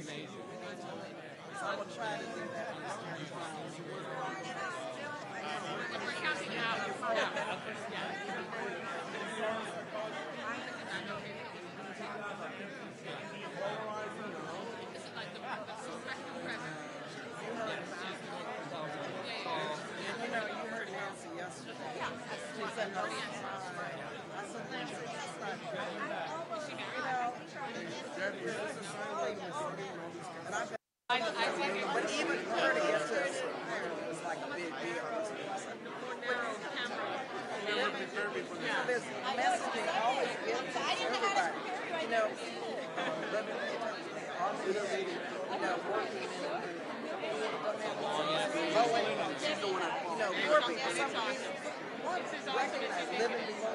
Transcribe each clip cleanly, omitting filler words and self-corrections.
amazing. So I will try to do that. We're counting out. You heard Nancy yesterday. She said no. I said, Nancy, that's not true. And I've been, but even courteous to his parent was like a big deal. This messaging always gets to everybody. Living in on the working poor people, some people recognize living below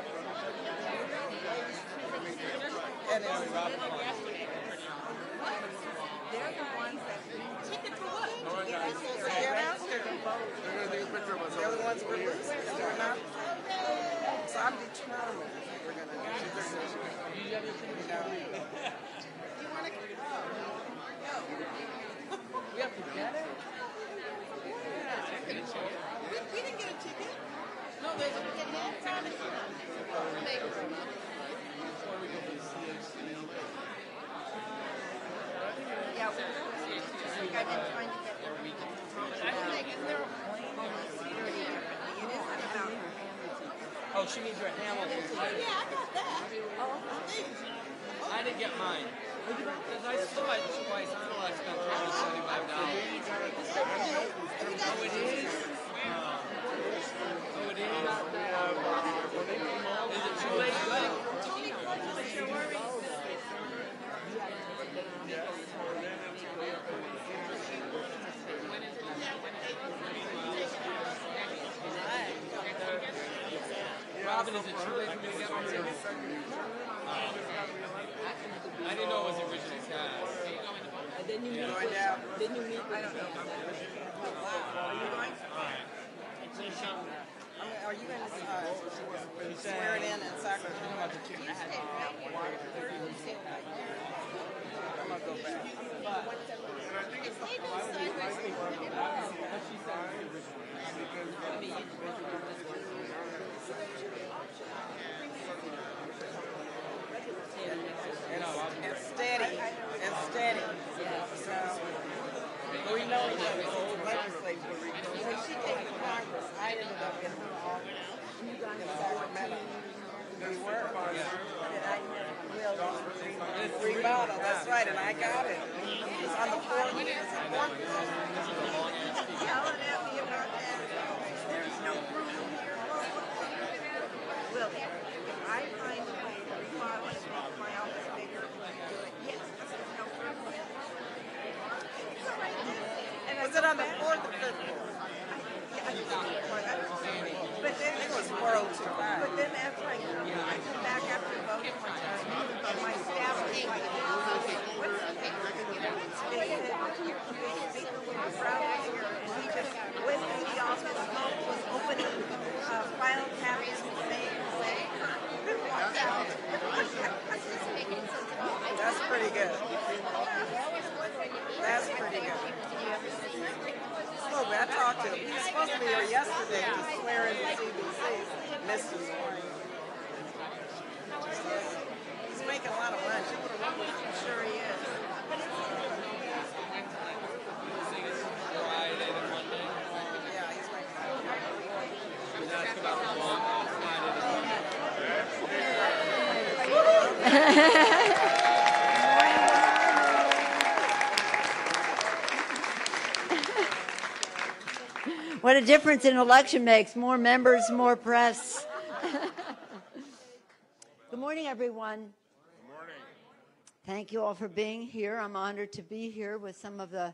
and it's they're the ones that ticket for what? They're the ones we're losing. We're not. So I'm determined we're going to do this. You want to we have to get it? We didn't get a ticket. No, there's a ticket. Yeah, I've been trying to get there. Is there a plane? It is about her. Oh, she needs her Hamilton. Oh, yeah, I got that. Oh, I didn't get mine. Because I saw it twice. I don't know, I spent $375. Oh, it is? Oh, it is? Is it too late? Robin, is it too late for me to get one here? I didn't know it was the original cast. Then you meet. I don't know. Are you going? Are you going to swear it in Sacramento? I'm going to go back. And steady. So, we know each other's old legislators. When she came to Congress, I ended up in her office in Sacramento. We were. And I will remodel. That's right, and I got it. It's on the floor. Yelling at me about that. There's no room here. Will, I find a way to remodel it, make my office bigger, do it. Yes, there's no room here. Was it on the fourth or fifth floor? But then it was 402. But then after I come back after voting, my staff was like, what's the big speaker with a brown hair, and he just went to the office, smoke was opening file cabinets and saying, that's pretty good. That's pretty good. I talked to him. He was supposed to be here yesterday to swear in the CBC. Missed his morning. He's making a lot of money. I'm sure he is. Yeah, he's making a lot of money. What a difference an election makes. More members, more press. Good morning, everyone. Good morning. Thank you all for being here. I'm honored to be here with some of the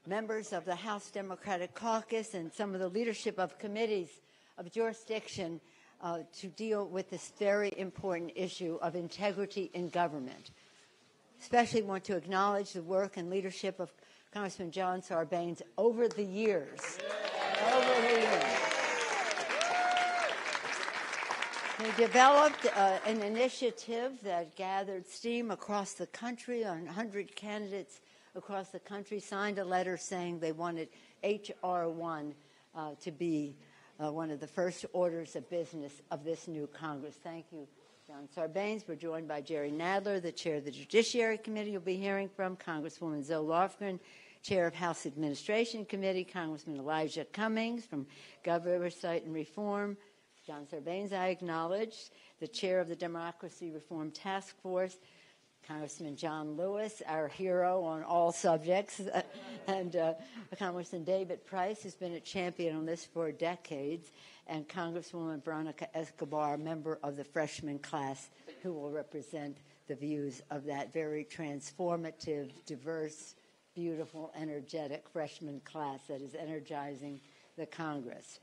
members of the House Democratic Caucus and some of the leadership of committees of jurisdiction to deal with this very important issue of integrity in government. Especially want to acknowledge the work and leadership of Congressman John Sarbanes over the years. They developed an initiative that gathered steam across the country on 100 candidates across the country signed a letter saying they wanted H.R. 1 to be one of the first orders of business of this new Congress. Thank you, John Sarbanes. We're joined by Jerry Nadler, the chair of the Judiciary Committee you'll be hearing from, Congresswoman Zoe Lofgren, chair of House Administration Committee, Congressman Elijah Cummings from Oversight and Reform, John Sarbanes, I acknowledge, the chair of the Democracy Reform Task Force, Congressman John Lewis, our hero on all subjects, and Congressman David Price, who's been a champion on this for decades, and Congresswoman Veronica Escobar, member of the freshman class, who will represent the views of that very transformative, diverse, beautiful, energetic freshman class that is energizing the Congress.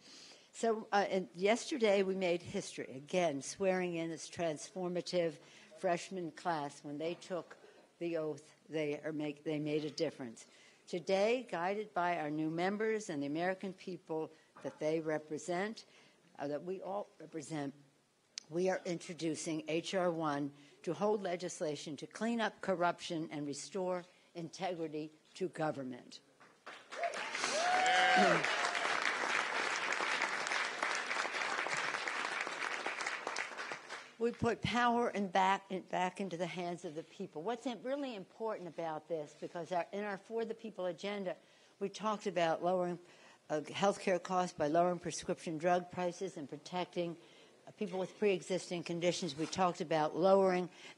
So yesterday we made history, again, swearing in this transformative freshman class. When they took the oath, they made a difference. Today, guided by our new members and the American people that they represent, that we all represent, we are introducing H.R. 1 to hold legislation to clean up corruption and restore integrity to government. We put power back into the hands of the people. What's really important about this, because in our For the People agenda, we talked about lowering health care costs by lowering prescription drug prices and protecting people with pre-existing conditions. We talked about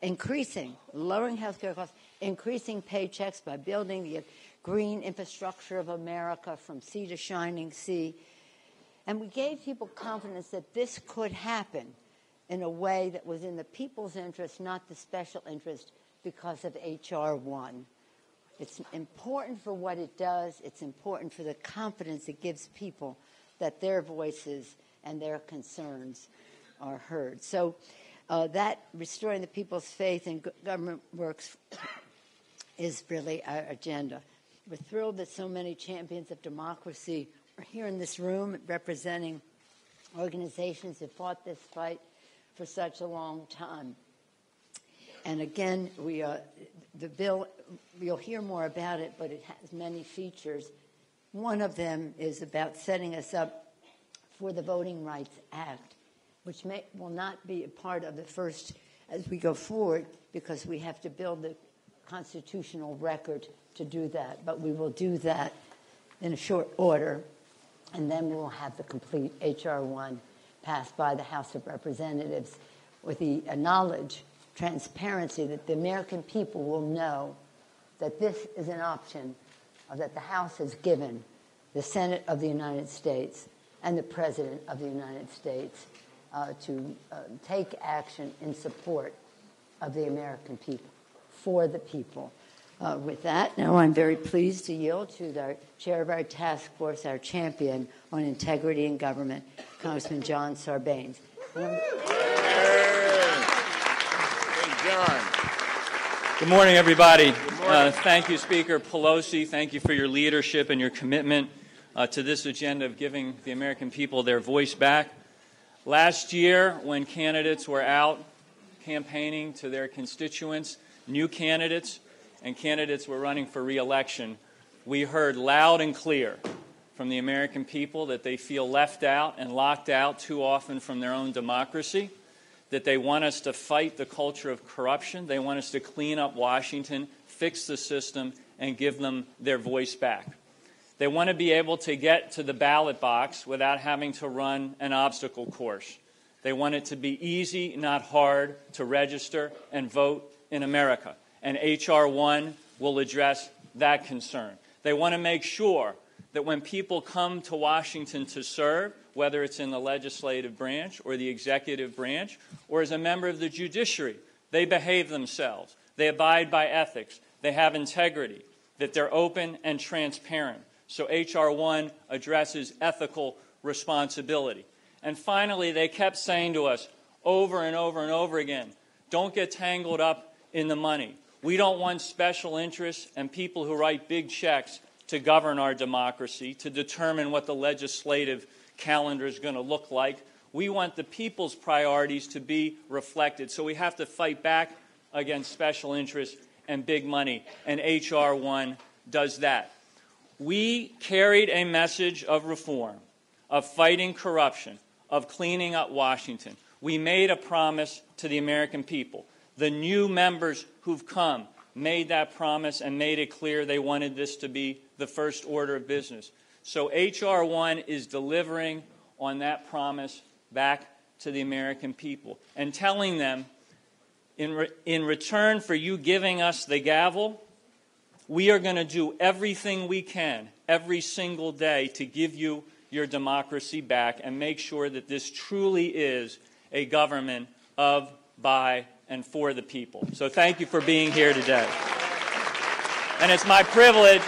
increasing health care costs, increasing paychecks by building the green infrastructure of America from sea to shining sea. And we gave people confidence that this could happen in a way that was in the people's interest, not the special interest, because of H.R. 1. It's important for what it does. It's important for the confidence it gives people that their voices and their concerns are heard. So that restoring the people's faith in government works is really our agenda. We're thrilled that so many champions of democracy are here in this room representing organizations that fought this fight for such a long time. And again, the bill, you'll hear more about it, but it has many features. One of them is about setting us up for the Voting Rights Act, which will not be a part of the first as we go forward, because we have to build the constitutional record to do that. But we will do that in a short order, and then we'll have the complete H.R. 1 passed by the House of Representatives with the knowledge, transparency that the American people will know that this is an option that the House has given the Senate of the United States and the President of the United States to take action in support of the American people, for the people. With that, now I'm very pleased to yield to the chair of our task force, our champion on integrity in government, Congressman John Sarbanes. Hey, John. Good morning, everybody. Good morning. Thank you, Speaker Pelosi. Thank you for your leadership and your commitment to this agenda of giving the American people their voice back. Last year, when candidates were out campaigning to their constituents, new candidates and candidates were running for re-election, we heard loud and clear from the American people that they feel left out and locked out too often from their own democracy, that they want us to fight the culture of corruption, they want us to clean up Washington, fix the system, and give them their voice back. They want to be able to get to the ballot box without having to run an obstacle course. They want it to be easy, not hard, to register and vote in America. And H.R. 1 will address that concern. They want to make sure that when people come to Washington to serve, whether it's in the legislative branch or the executive branch or as a member of the judiciary, they behave themselves, they abide by ethics, they have integrity, that they're open and transparent. So H.R. 1 addresses ethical responsibility. And finally, they kept saying to us over and over and over again, don't get tangled up in the money. We don't want special interests and people who write big checks to govern our democracy, to determine what the legislative calendar is going to look like. We want the people's priorities to be reflected. So we have to fight back against special interests and big money, and H.R. 1 does that. We carried a message of reform, of fighting corruption, of cleaning up Washington. We made a promise to the American people. The new members who've come made that promise and made it clear they wanted this to be the first order of business. So H.R. 1 is delivering on that promise back to the American people and telling them, in return for you giving us the gavel, we are going to do everything we can every single day to give you your democracy back and make sure that this truly is a government of, by, and for the people. So thank you for being here today. And it's my privilege,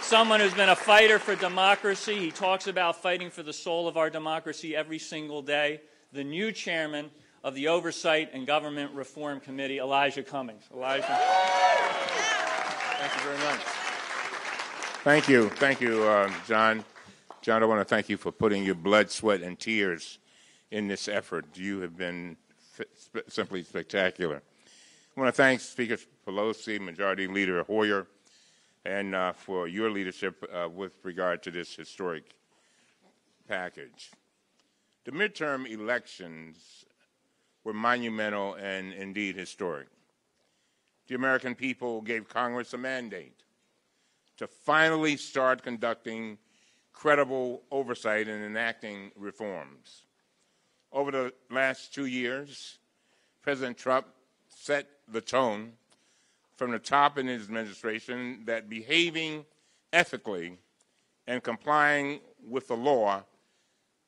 someone who's been a fighter for democracy, he talks about fighting for the soul of our democracy every single day, the new chairman of the Oversight and Government Reform Committee, Elijah Cummings. Elijah. Thank you very much. Thank you. Thank you, John. John, I want to thank you for putting your blood, sweat, and tears in this effort. You have been simply spectacular. I want to thank Speaker Pelosi, Majority Leader Hoyer, and for your leadership with regard to this historic package. The midterm elections were monumental and indeed historic. The American people gave Congress a mandate to finally start conducting credible oversight and enacting reforms. Over the last 2 years, President Trump set the tone from the top in his administration that behaving ethically and complying with the law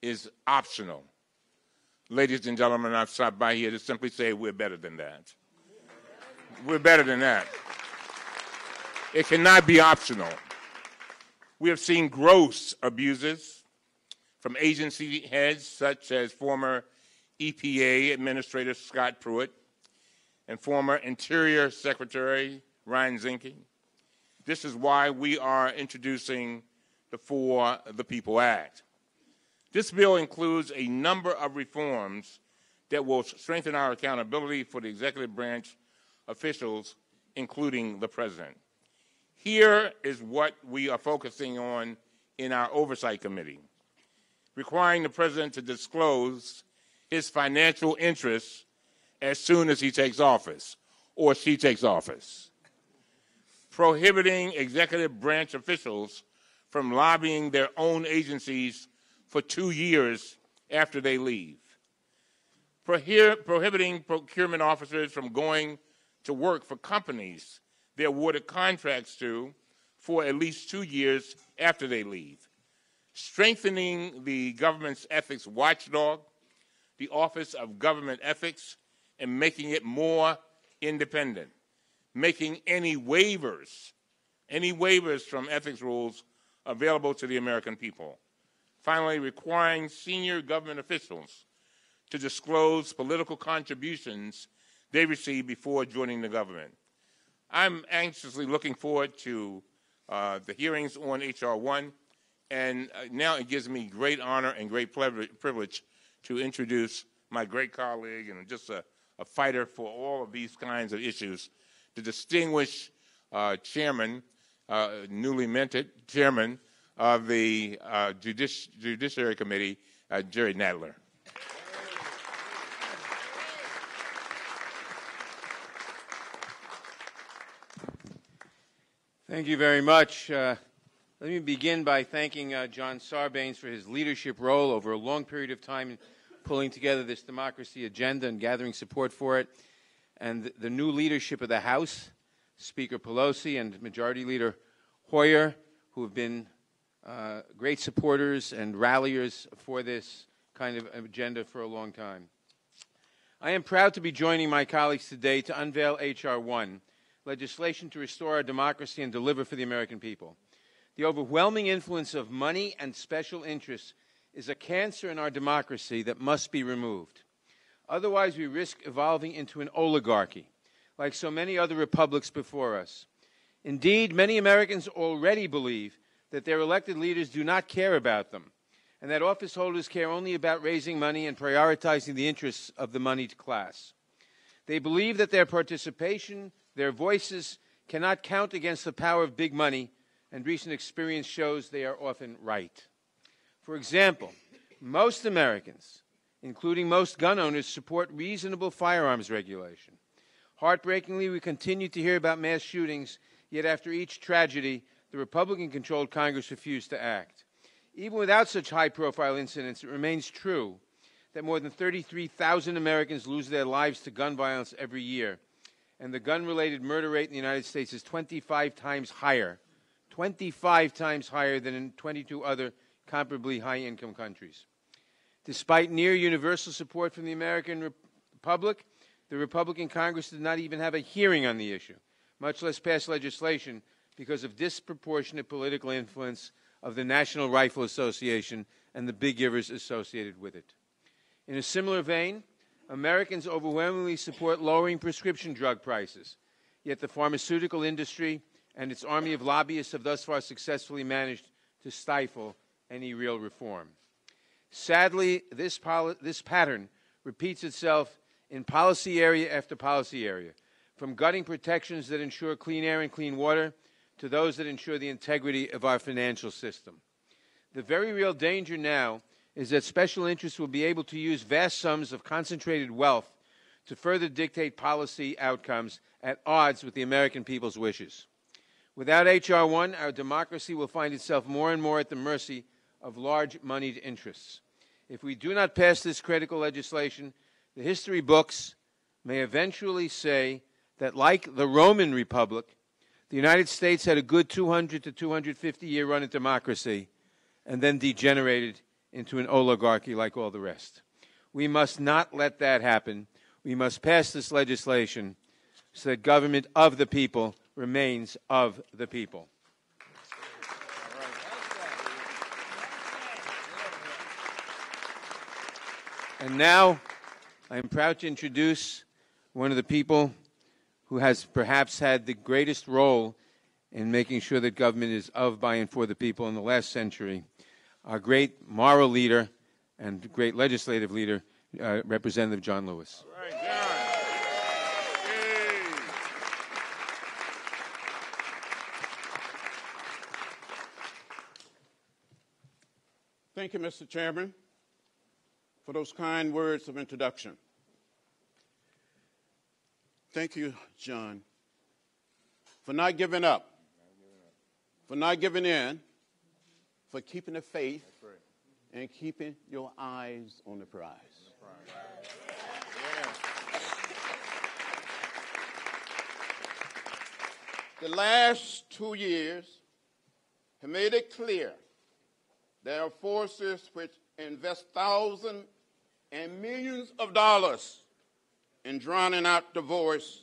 is optional. Ladies and gentlemen, I've stopped by here to simply say we're better than that. We're better than that. It cannot be optional. We have seen gross abuses from agency heads such as former EPA Administrator Scott Pruitt and former Interior Secretary Ryan Zinke. This is why we are introducing the For the People Act. This bill includes a number of reforms that will strengthen our accountability for the executive branch officials, including the President. Here is what we are focusing on in our Oversight Committee, requiring the President to disclose his financial interests as soon as he takes office or she takes office, prohibiting executive branch officials from lobbying their own agencies for 2 years after they leave, prohibiting procurement officers from going to work for companies they awarded contracts to for at least 2 years after they leave, strengthening the government's ethics watchdog, the Office of Government Ethics, and making it more independent, making any waivers from ethics rules available to the American people. Finally, requiring senior government officials to disclose political contributions they received before joining the government. I'm anxiously looking forward to the hearings on H.R. 1, and now it gives me great honor and great privilege to introduce my great colleague and just a fighter for all of these kinds of issues, the distinguished chairman, newly minted chairman of the Judiciary Committee, Jerry Nadler. Thank you very much. Let me begin by thanking John Sarbanes for his leadership role over a long period of time in pulling together this democracy agenda and gathering support for it, and the new leadership of the House, Speaker Pelosi and Majority Leader Hoyer, who have been great supporters and ralliers for this kind of agenda for a long time. I am proud to be joining my colleagues today to unveil H.R. 1, legislation to restore our democracy and deliver for the American people. The overwhelming influence of money and special interests is a cancer in our democracy that must be removed. Otherwise, we risk evolving into an oligarchy, like so many other republics before us. Indeed, many Americans already believe that their elected leaders do not care about them, and that office holders care only about raising money and prioritizing the interests of the moneyed class. They believe that their participation Their voices cannot count against the power of big money, and recent experience shows they are often right. For example, most Americans, including most gun owners, support reasonable firearms regulation. Heartbreakingly, we continue to hear about mass shootings, yet after each tragedy, the Republican-controlled Congress refused to act. Even without such high-profile incidents, it remains true that more than 33,000 Americans lose their lives to gun violence every year, and the gun-related murder rate in the United States is 25 times higher than in 22 other comparably high-income countries. Despite near-universal support from the American public, the Republican Congress did not even have a hearing on the issue, much less pass legislation, because of disproportionate political influence of the National Rifle Association and the big givers associated with it. In a similar vein, Americans overwhelmingly support lowering prescription drug prices, yet the pharmaceutical industry and its army of lobbyists have thus far successfully managed to stifle any real reform. Sadly, this pattern repeats itself in policy area after policy area, from gutting protections that ensure clean air and clean water to those that ensure the integrity of our financial system. The very real danger now is that special interests will be able to use vast sums of concentrated wealth to further dictate policy outcomes at odds with the American people's wishes. Without H.R. 1, our democracy will find itself more and more at the mercy of large moneyed interests. If we do not pass this critical legislation, the history books may eventually say that, like the Roman Republic, the United States had a good 200 to 250-year run of democracy and then degenerated into an oligarchy like all the rest. We must not let that happen. We must pass this legislation so that government of the people remains of the people. And now I am proud to introduce one of the people who has perhaps had the greatest role in making sure that government is of, by, and for the people in the last century, our great moral leader and great legislative leader, Representative John Lewis. All right, John. Yay. Thank you, Mr. Chairman, for those kind words of introduction. Thank you, John, for not giving up, for not giving in, for keeping the faith, and keeping your eyes on the prize. The last 2 years have made it clear there are forces which invest thousands and millions of dollars in drowning out the voice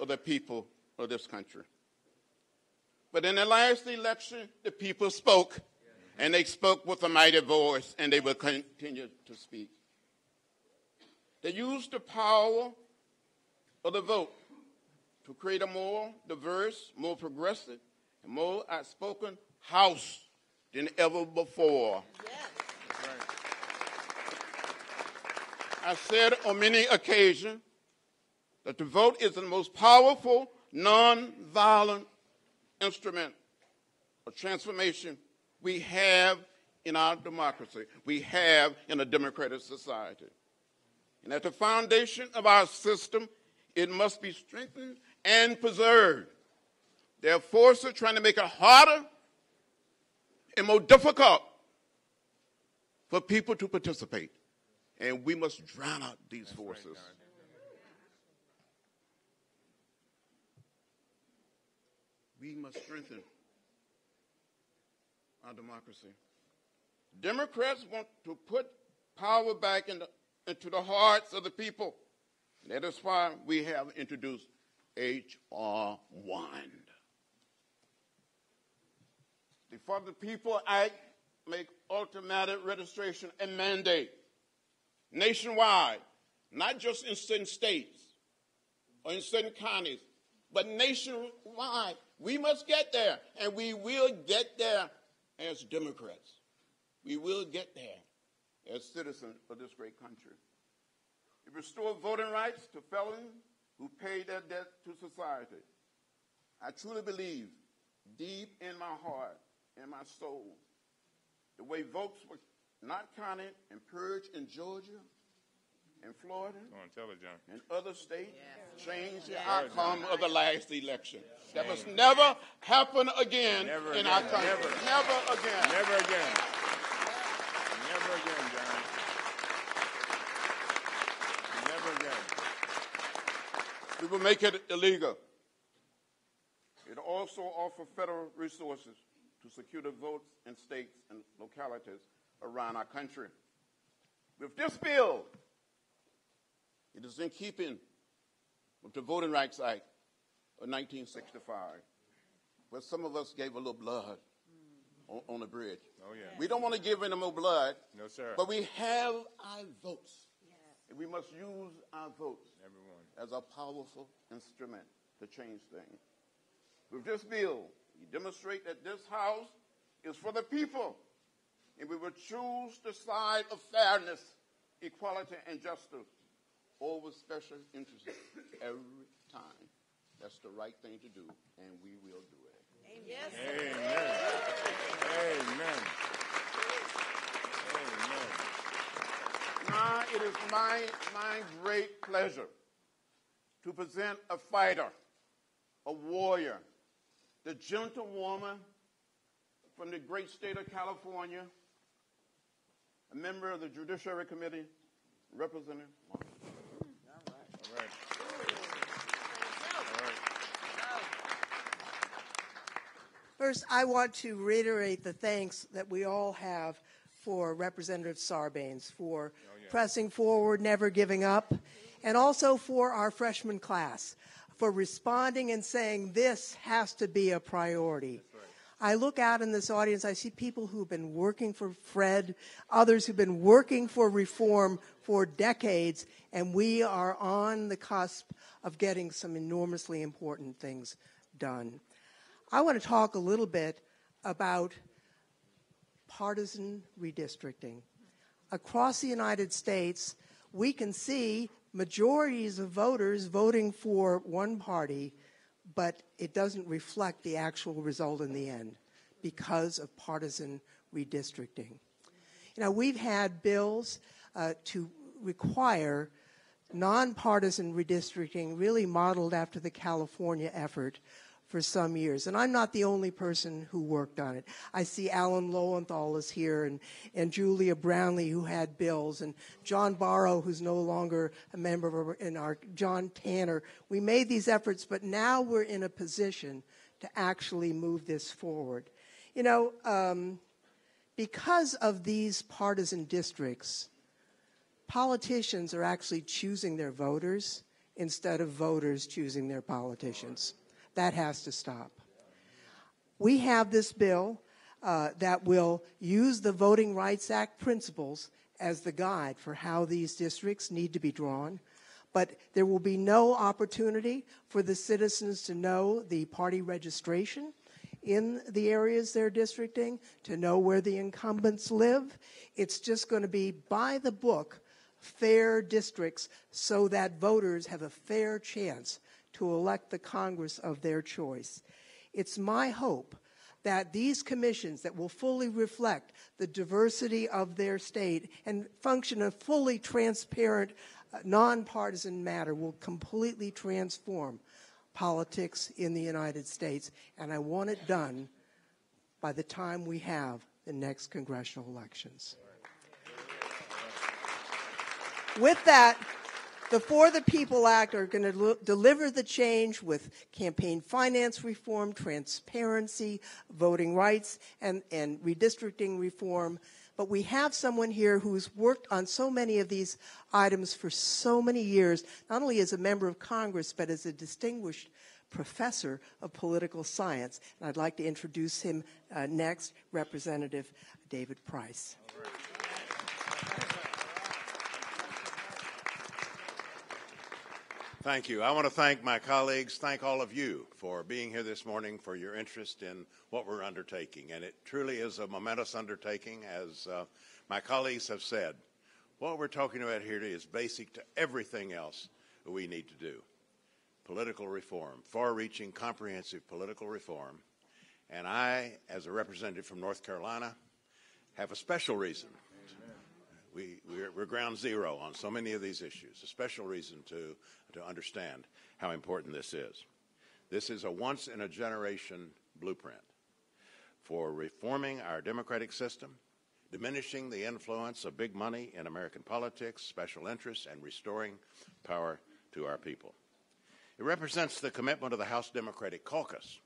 of the people of this country. But in the last election, the people spoke, and they spoke with a mighty voice, and they will continue to speak. They used the power of the vote to create a more diverse, more progressive, and more outspoken House than ever before. Yes. I said on many occasions that the vote is the most powerful, nonviolent instrument of transformation we have in our democracy, we have in a democratic society. And at the foundation of our system, it must be strengthened and preserved. There are forces trying to make it harder and more difficult for people to participate. And we must drown out these forces. Right, we must strengthen our democracy. Democrats want to put power back into the hearts of the people. That is why we have introduced H.R. 1. The For the People Act make automatic registration a mandate nationwide, not just in certain states or in certain counties, but nationwide. We must get there, and we will get there as Democrats. We will get there as citizens of this great country. It restores voting rights to felons who paid their debt to society. I truly believe, deep in my heart and my soul, the way votes were not counted and purged in Georgia and Florida and other states changed the outcome of the last election. That must never happen again in our country. Never again. Never again. Never again, John. Never again. We will make it illegal. It also offers federal resources to secure the votes in states and localities around our country. With this bill, it is in keeping with the Voting Rights Act of 1965, where some of us gave a little blood on the bridge. Oh, yeah. We don't want to give any more blood. No, sir. But we have our votes. And we must use our votes as a powerful instrument to change things. With this bill, we demonstrate that this House is for the people, and we will choose the side of fairness, equality, and justice over special interests every time. That's the right thing to do, and we will do it. Yes. Amen. Amen. Amen. Now it is my great pleasure to present a fighter, a warrior, the gentlewoman from the great state of California, a member of the Judiciary Committee, Representative Martin. All right. First, I want to reiterate the thanks that we all have for Representative Sarbanes for pressing forward, never giving up, and also for our freshman class for responding and saying this has to be a priority. I look out in this audience, I see people who've been working for Fred, others who've been working for reform for decades, and we are on the cusp of getting some enormously important things done. I want to talk a little bit about partisan redistricting. Across the United States, we can see majorities of voters voting for one party, but it doesn't reflect the actual result in the end because of partisan redistricting. You know, we've had bills to require nonpartisan redistricting, really modeled after the California effort for some years. And I'm not the only person who worked on it. I see Alan Lowenthal is here, and Julia Brownlee, who had bills, and John Barrow, who's no longer a member of our John Tanner. We made these efforts, but now we're in a position to actually move this forward. You know, because of these partisan districts, politicians are actually choosing their voters instead of voters choosing their politicians. That has to stop. We have this bill that will use the Voting Rights Act principles as the guide for how these districts need to be drawn, but there will be no opportunity for the citizens to know the party registration in the areas they're districting, to know where the incumbents live. It's just going to be by the book, fair districts, so that voters have a fair chance to elect the Congress of their choice. It's my hope that these commissions that will fully reflect the diversity of their state and function in a fully transparent, nonpartisan manner will completely transform politics in the United States. And I want it done by the time we have the next congressional elections. With that, the For the People Act are going to deliver the change with campaign finance reform, transparency, voting rights, and redistricting reform. But we have someone here who's worked on so many of these items for so many years, not only as a member of Congress, but as a distinguished professor of political science. And I'd like to introduce him next, Representative David Price. Thank you. I want to thank my colleagues, thank all of you for being here this morning, for your interest in what we're undertaking. And it truly is a momentous undertaking, as my colleagues have said. What we're talking about here today is basic to everything else that we need to do. political reform, far-reaching, comprehensive political reform. And I, as a representative from North Carolina, have a special reason. We're ground zero on so many of these issues, a special reason to understand how important this is. This is a once-in-a-generation blueprint for reforming our democratic system, diminishing the influence of big money in American politics, special interests, and restoring power to our people. It represents the commitment of the House Democratic Caucus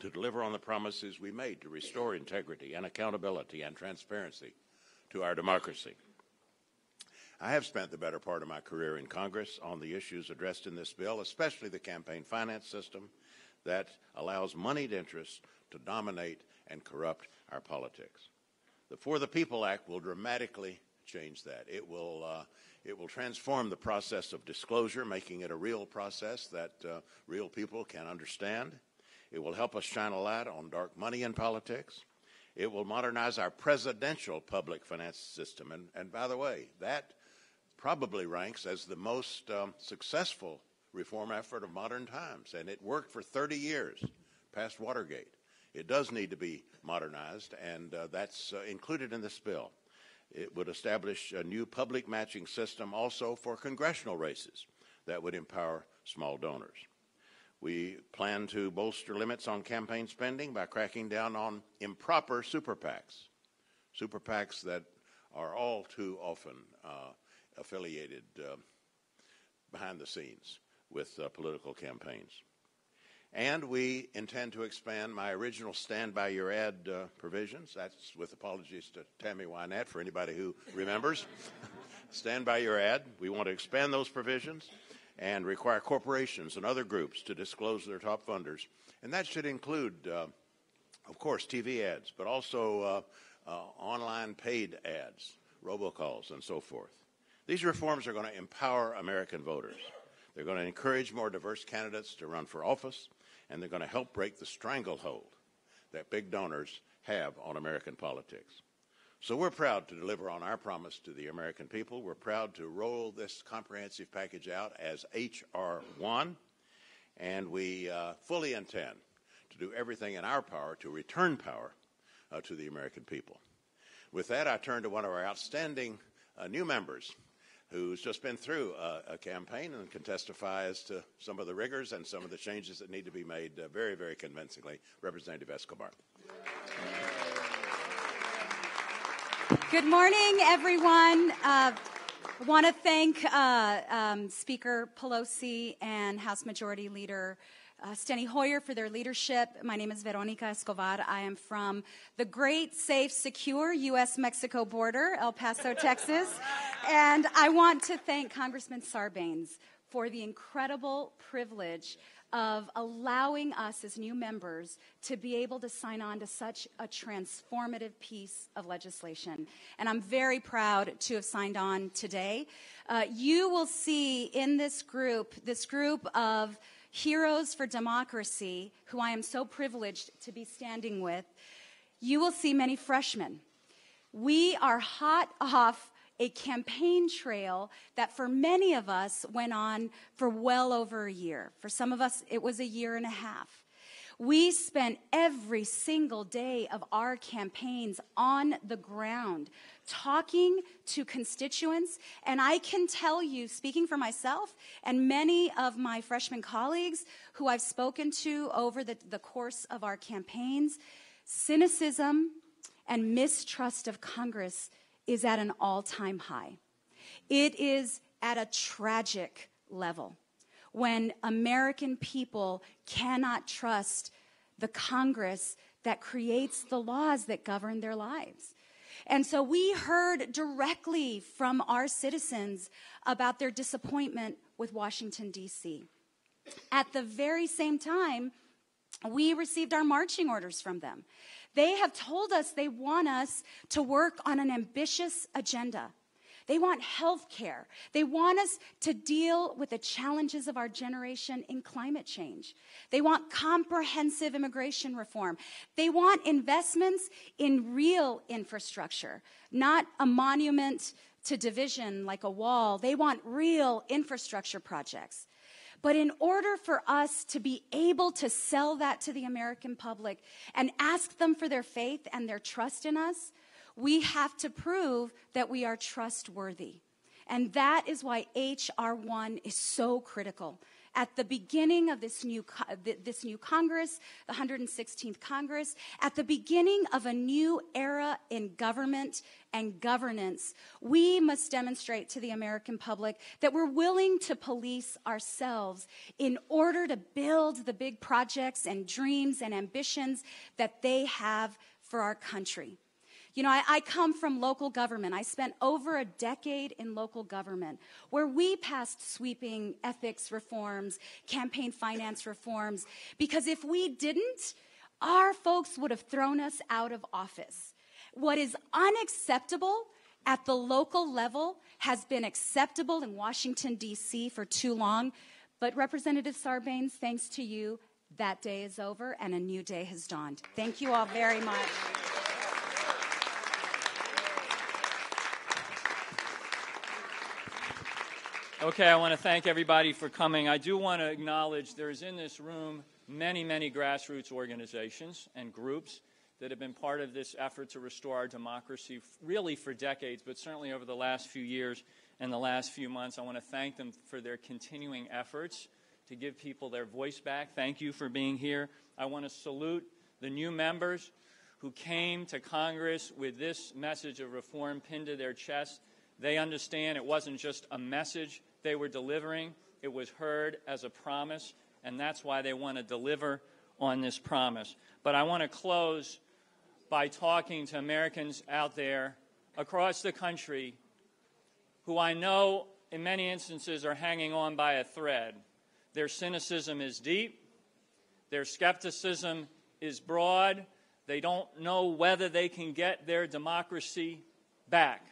to deliver on the promises we made to restore integrity and accountability and transparency to our democracy. I have spent the better part of my career in Congress on the issues addressed in this bill, especially the campaign finance system that allows moneyed interests to dominate and corrupt our politics. The For the People Act will dramatically change that. It will transform the process of disclosure, making it a real process that real people can understand. It will help us shine a light on dark money in politics. It will modernize our presidential public finance system. And by the way, that probably ranks as the most successful reform effort of modern times. And it worked for 30 years, past Watergate. It does need to be modernized, and that's included in this bill. It would establish a new public matching system also for congressional races that would empower small donors. We plan to bolster limits on campaign spending by cracking down on improper super PACs that are all too often affiliated behind the scenes with political campaigns. And we intend to expand my original Stand By Your Ad provisions. That's with apologies to Tammy Wynette for anybody who remembers. Stand By Your Ad. We want to expand those provisions and require corporations and other groups to disclose their top funders. And that should include, of course, TV ads, but also online paid ads, robocalls, and so forth. These reforms are going to empower American voters. They're going to encourage more diverse candidates to run for office, and they're going to help break the stranglehold that big donors have on American politics. So we're proud to deliver on our promise to the American people. We're proud to roll this comprehensive package out as H.R. 1, and we fully intend to do everything in our power to return power to the American people. With that, I turn to one of our outstanding new members who's just been through a campaign and can testify as to some of the rigors and some of the changes that need to be made very, very convincingly. Representative Escobar. Good morning, everyone. I want to thank Speaker Pelosi and House Majority Leader Steny Hoyer for their leadership. My name is Veronica Escobar. I am from the great, safe, secure U.S.-Mexico border, El Paso, Texas. And I want to thank Congressman Sarbanes for the incredible privilege of allowing us as new members to be able to sign on to such a transformative piece of legislation. And I'm very proud to have signed on today. You will see in this group of heroes for democracy, who I am so privileged to be standing with, you will see many freshmen. We are hot off a campaign trail that for many of us went on for well over a year. For some of us, it was a year and a half. We spent every single day of our campaigns on the ground, talking to constituents, and I can tell you, speaking for myself and many of my freshman colleagues who I've spoken to over the course of our campaigns, cynicism and mistrust of Congress is at an all-time high. It is at a tragic level when American people cannot trust the Congress that creates the laws that govern their lives. And so we heard directly from our citizens about their disappointment with Washington, D.C. At the very same time, we received our marching orders from them. They have told us they want us to work on an ambitious agenda. They want health care. They want us to deal with the challenges of our generation in climate change. They want comprehensive immigration reform. They want investments in real infrastructure, not a monument to division like a wall. They want real infrastructure projects. But in order for us to be able to sell that to the American public and ask them for their faith and their trust in us, we have to prove that we are trustworthy. And that is why H.R. 1 is so critical. At the beginning of this new Congress, the 116th Congress, at the beginning of a new era in government and governance, we must demonstrate to the American public that we're willing to police ourselves in order to build the big projects and dreams and ambitions that they have for our country. You know, I come from local government. I spent over a decade in local government where we passed sweeping ethics reforms, campaign finance reforms, because if we didn't, our folks would have thrown us out of office. What is unacceptable at the local level has been acceptable in Washington, D.C. for too long. But Representative Sarbanes, thanks to you, that day is over and a new day has dawned. Thank you all very much. Okay, I want to thank everybody for coming. I do want to acknowledge there's in this room many, many grassroots organizations and groups that have been part of this effort to restore our democracy really for decades, but certainly over the last few years and the last few months. I want to thank them for their continuing efforts to give people their voice back. Thank you for being here. I want to salute the new members who came to Congress with this message of reform pinned to their chest. They understand it wasn't just a message they were delivering. It was heard as a promise, and that's why they want to deliver on this promise. But I want to close by talking to Americans out there across the country who I know in many instances are hanging on by a thread. Their cynicism is deep. Their skepticism is broad. They don't know whether they can get their democracy back.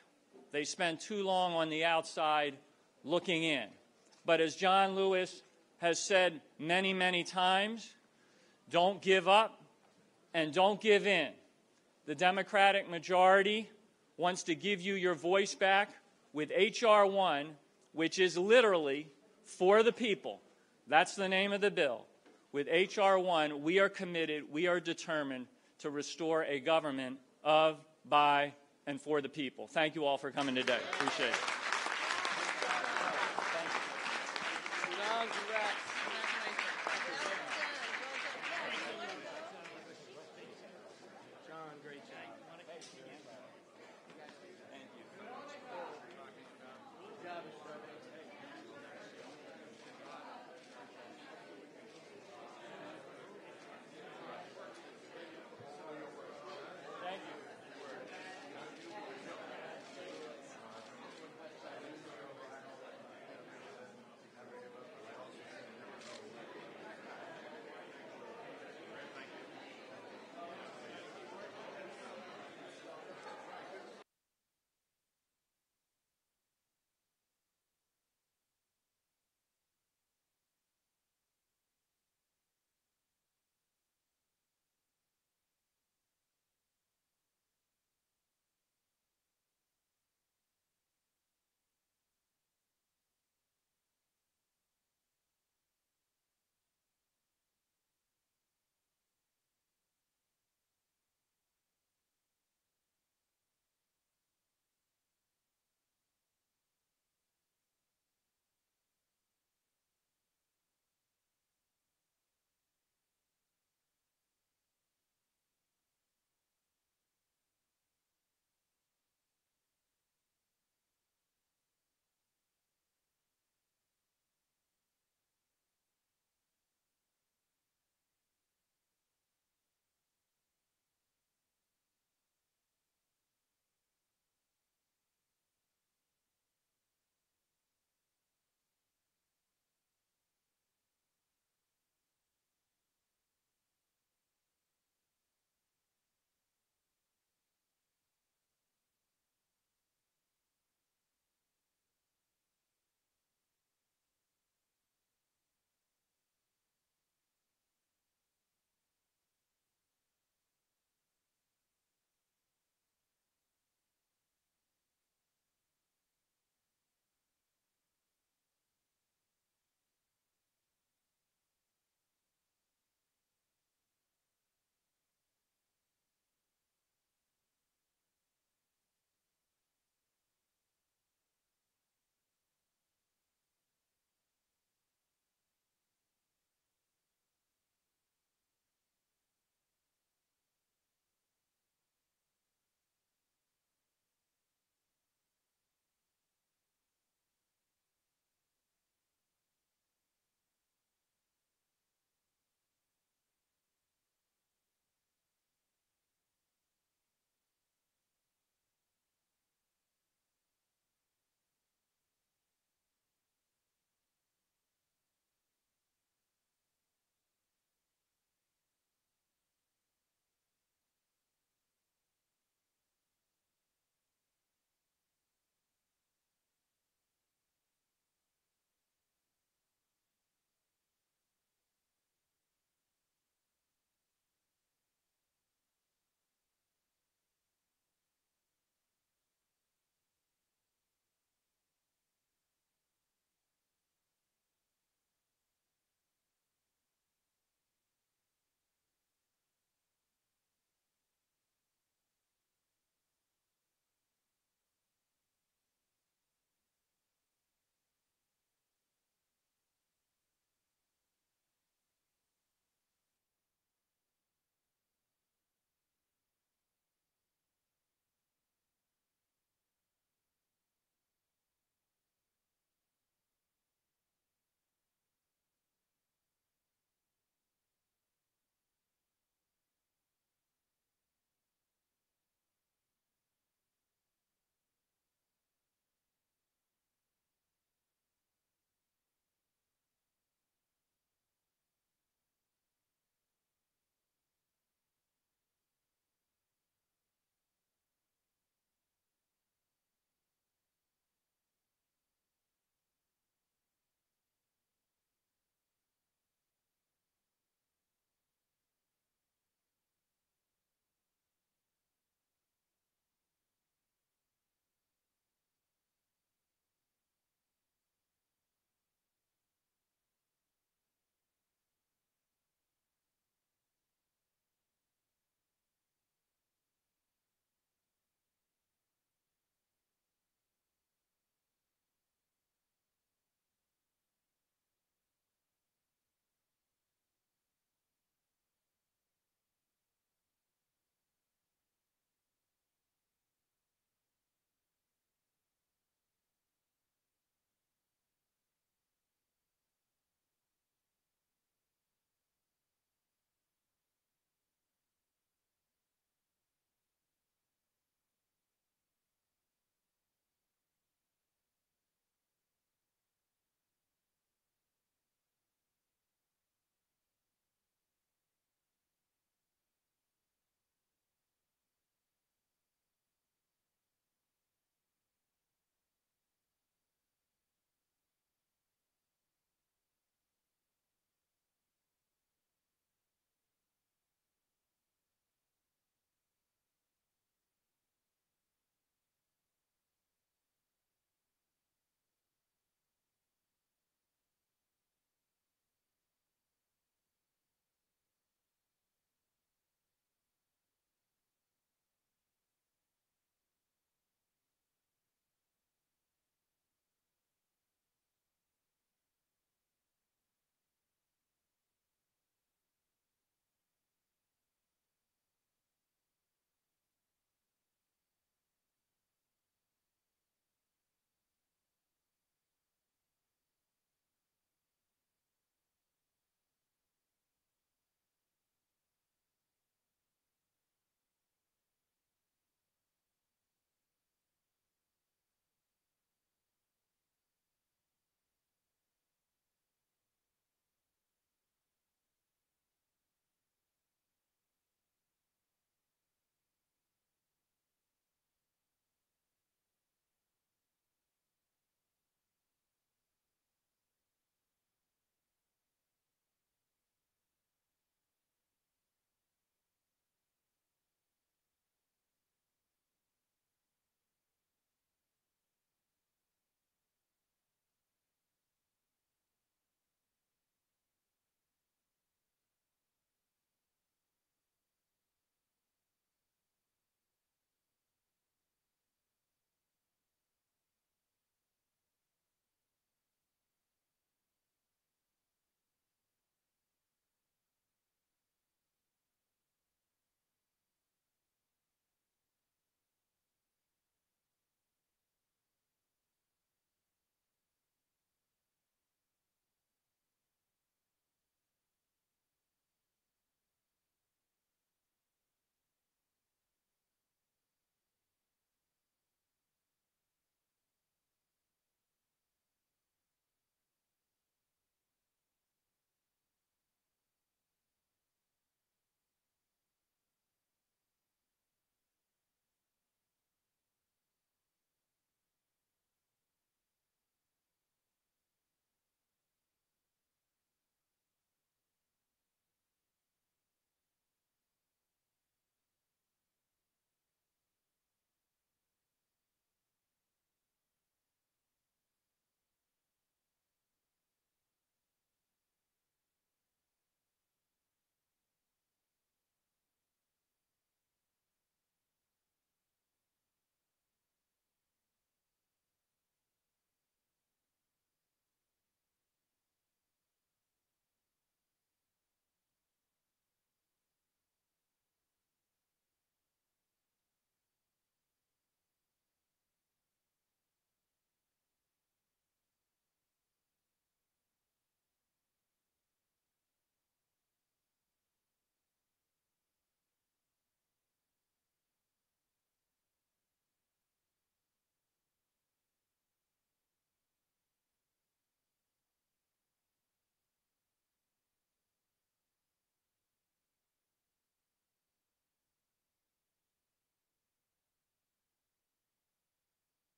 They spend too long on the outside looking in. But as John Lewis has said many, many times, don't give up and don't give in. The Democratic majority wants to give you your voice back with H.R. 1, which is literally for the people. That's the name of the bill. With H.R. 1, we are committed, we are determined to restore a government of, by, and for the people. Thank you all for coming today. Appreciate it.